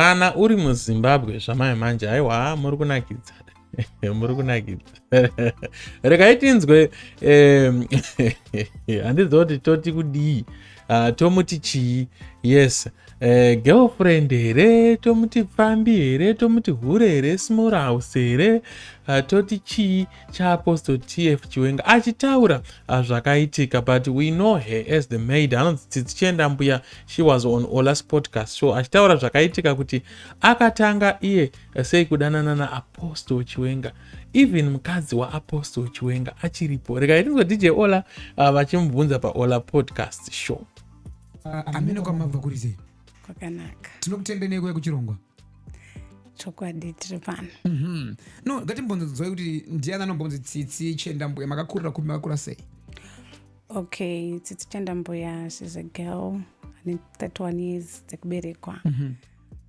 kana uri muZimbabwe zvamai manje aiwa muri kunakidza muri kunakidza regai tinzwe handizoti toti kudii tomuti chii yes girlfriend here tomuti pfambi here tomuti hure here small house here toti chii chaApostole Tf Chiwenga achitaura zvakaitika, but we know her as the maid anonzi Tf Chiwenga. She was on Ola's podcast show achitaura zvakaitika kuti akatanga iye sei kudanana naApostole Chiwenga, even mukadzi waApostole Chiwenga achiripo. Regai tinzwe DJ Ola vachimubvunza paOla podcast show. Ameno kwamabva kurize kwakanaka tinokutendeni kuya kuchirongwa chokwadi tiri pano. No, ngatimbonzwe kuti ndiana anombonzi Tf Chiwenga makakurira kupi makakura sei? Okay, Tf Chiwenga, she's a girl ane 31 years dzekuberekwa.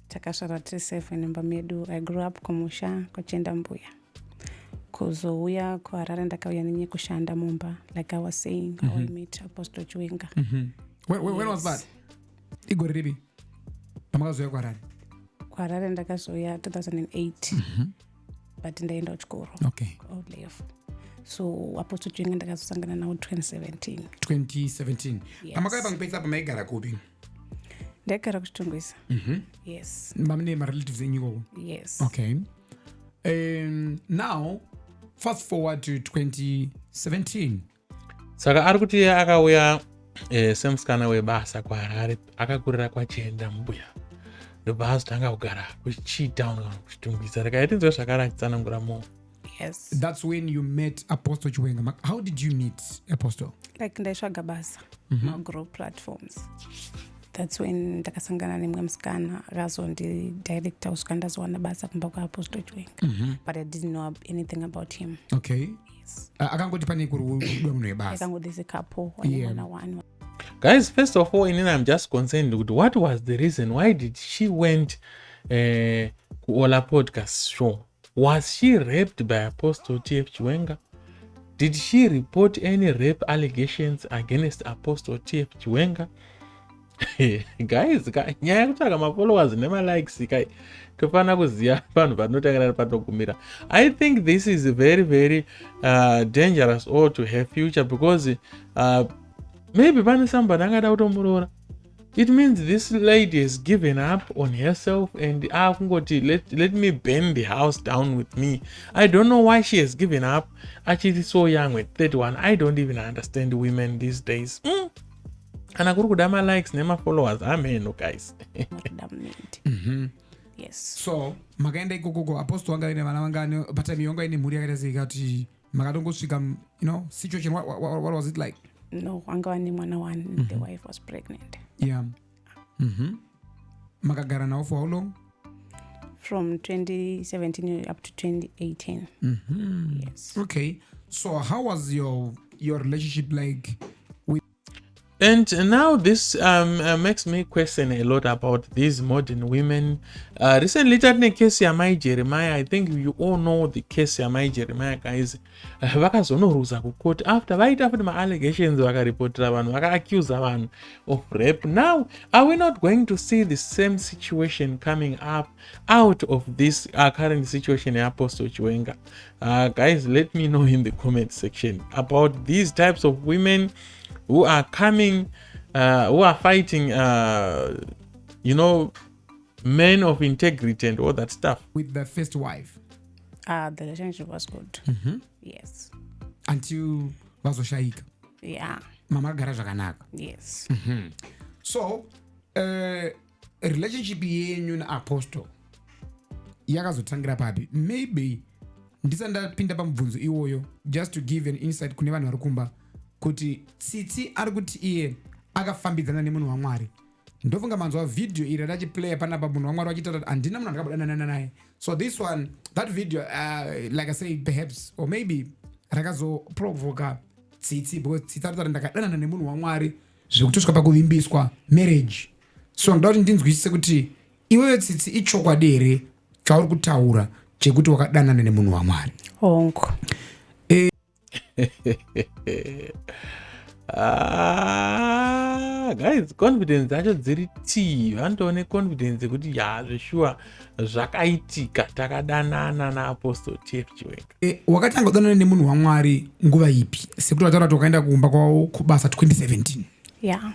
Takasvara tiri 7 nemba medu. I grew up kumusha kwaChiwenga. Kuzouya kuHarare ndakauya nenyaya kushanda mumba, like I was saying, how I met Apostole Chiwenga. When was that? Igore ripi pamakazoya kuHarare? kuHarare ndakazoya 2008. But ndaenda kuchikoro. Okay. O level. So Apostole Chiwenga ndakazosangana nawo 2017. Yes. Pamakauya pangupedzisa pamaigara kupi? Ndaigara kuchitungwisa. Yes. Mamine marelatives enyuko? Yes. Okay. Now, fast forward to 2017. Saka ari kuti akauya semusikana webasa kuHarare, akakurira kwaChiwenga. Ndobva azotanga kugara kuChitown kana kuchitungwisa. Regai tinzwe zvakaratsanangura mo. Yes. That's when you met Apostole Chiwenga. How did you meet Apostole? Like ndaitsvaga basa grow platforms. That's when ndakasangana nemwe musikana akazondi-directa kusvika ndazowana basa kumba kwaApostole Chiwenga. But I didn't know anything about him. Okay. Yes. Akangoti pane kuruwa munhu webasa. Akangoti couple one. Guys, first of all, I'm just concerned with what was the reason why did she went Ola podcast show. Was she raped by Apostole Tf Chiwenga? Did she report any rape allegations against Apostole Tf Chiwenga? Guys, nyaya yekutsvaga mafollowers nemalikes kai tofana kuziya vanhu vanotangira patogumira. I think this is very very dangerous all to her future, because maybe pane somebody angada kutomurora. It means this lady has given up on herself and let me burn the house down with me. I don't know why she has given up. Actually, so young with 31. I don't even understand women these days. Kana kuri kuda likes nema followers, amen guys. Yes. So makaenda ikoko Apostole wanga ine vana vangani patime yonga ine mhuri yakaita sei kuti makatongosvika, situation, what was it like? No, wanga wane mwana one. The wife was pregnant. Yeah. Makagara nawo for how long? From 2017 up to 2018. Yes. Okay. So how was your relationship like? And now this makes me question a lot about these modern women. Recently, that case Yamai Jeremiah, I think you all know the case Yamai Jeremiah, guys. Vakazonoruza kukoti after my allegations vakaripotera vanhu vaka-accuse vanhu of rape. Now, are we not going to see the same situation coming up out of this current situation in Apostole Chiwenga? Guys, let me know in the comment section about these types of women who are coming, who are fighting, men of integrity and all that stuff. With the first wife? The relationship was good. Yes. Until vazoshaika? Yeah. Mama gara zvakanaka? Yes. So, relationship yenyu naApostole yakazotangira papi? Maybe ndisandapinda pamubvunzo iwoyo, just to give an insight kune vanhu vari kumba kuti Tf ari kuti iye akafambidzana nemunhu waMwari. Ndofunga manzwa video iri rachiplaya panapa munhu waMwari wachitaura kuti handina munhu andakadanana naye. So this one, that video, like I say, perhaps, or maybe rakazoprovoka Tf, because Tf ari kuti ndakadanana nemunhu waMwari zvekutosvika pakuvimbiswa marriage. So ndoda kuti ndinzwisise kuti iwewe Tf ichokwadi here chauri kutaura chekuti wakadanana nemunhu waMwari? Hongo. Guys, confidence dzacho dziri t vanotone confidence yekuti zveshuwa zvakaitika takadanana naApostole Tf Chiwenga. Wakatanga kudanana nemunhu waMwari nguva ipi? Sekuti wataura kuti wakaenda kuumba kwavo kubasa 2017. Yeah.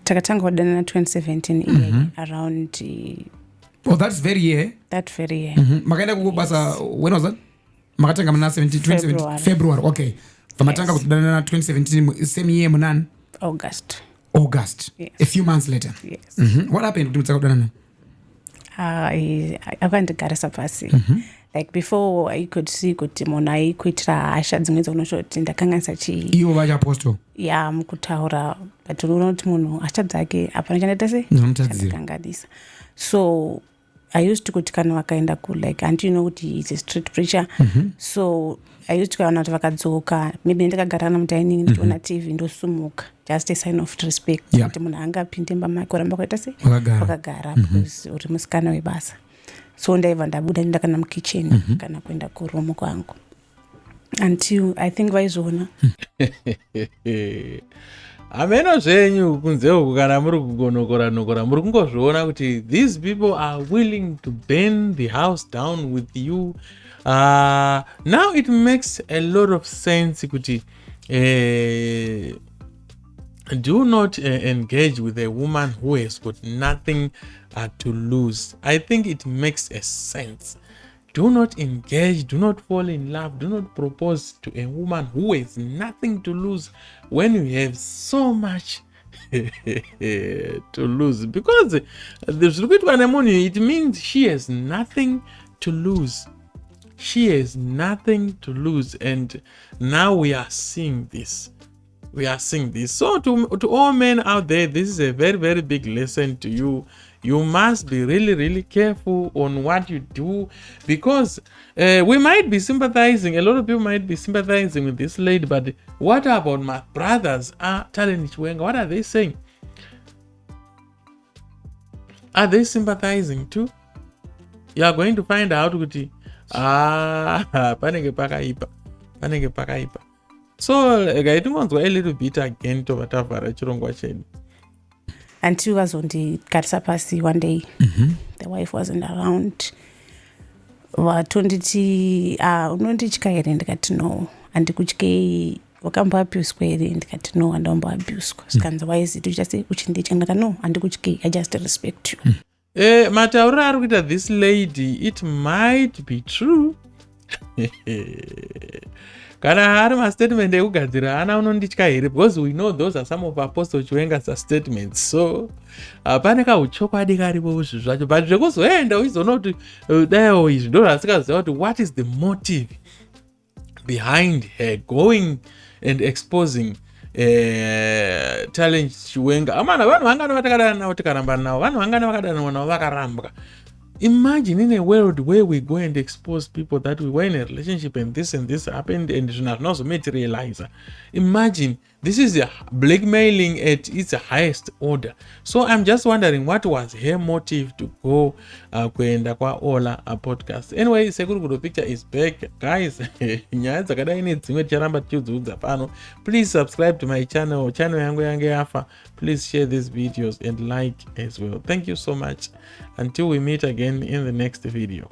Takatanga kudanana 2017 around That's very year. that very year. Makaenda kubasa when was that? Makatanga muna 2017 February. Okay. Pamatanga kudanana 2017 same year munani? August. Yes. A few months later. Yes. What happened kuti mutsaka kudanana? Akandigarisa pasi. Like before I could see kuti munhu aikuitira hasha dzimwe dzaunoti ndakanganisa chii. Ivo vachiApostole. Yeah, mukutaura but unoona kuti munhu hasha dzake hapana chandaita sei chandakanganisa. So I used to kuti kana vakaenda ku like and you know kuti he's a street preacher. So I used to kuona kuti vakadzoka maybe ndakagara namudining ndichiona TV ndosumuka just a sign of respect kuti munhu angapinde mbamake uramba kuita sei wakagara because uri musikana webasa. So ndaibva ndabuda ndakana mukitchen kana kuenda kuroom kwangu until I think vaizona ameno zvenyu kunze uku kana muri kugonokora muri kungozviona kuti these people are willing to burn the house down with you. Now it makes a lot of sense kuti do not engage with a woman who has got nothing to lose. I think it makes a sense. Do not engage, do not fall in love, do not propose to a woman who has nothing to lose when you have so much to lose. Because it means she has nothing to lose. She has nothing to lose. And now we are seeing this. So to all men out there, this is a very, very big lesson to you. You must be really, really careful on what you do, because we might be sympathizing. A lot of people might be sympathizing with this lady, but what about my brothers? Tf Chiwenga, what are they saying? Are they sympathizing too? You are going to find out kuti panenge pakaipa. So gaitingonzwa a little bit again to vatavhara chirongwa chedu. Until vazondigarisa pasi one day, the wife wasn't around. Vatonditi unonditya here ndikati no, handikutyi wakamboabuswa here ndikati no, handamboabuswa. Sikanzi waizi tuchase uchinditya ndikati no, handikutyi, I just respect you. Matauriro ari kuita this lady, it might be true. Kana hari mastatement ekugadzira hana unonditya here, because we know those are some of Apostle Chiwenga's statements. So pane kauchokwadi karipo uzvi zvacho, but zvekuzoenda uchizoona kuti daiwo izvi ndo rasikaziva kuti what is the motive behind her going and exposing Tf Chiwenga. Amana vanhu vangana vatakadana navo tikaramba navo, vanhu vangana vakadana navo vakarambwa. Imagine in a world where we go and expose people that we were in a relationship and this happened and also materialize. Imagine, this is a blackmailing at its highest order. So I'm just wondering what was her motive to go kuenda kwa Ola podcast. Anyway, Sekuru Picture is back. Guys, please subscribe to my channel yangu yange yafa. Please share these videos and like as well. Thank you so much. Until we meet again in the next video.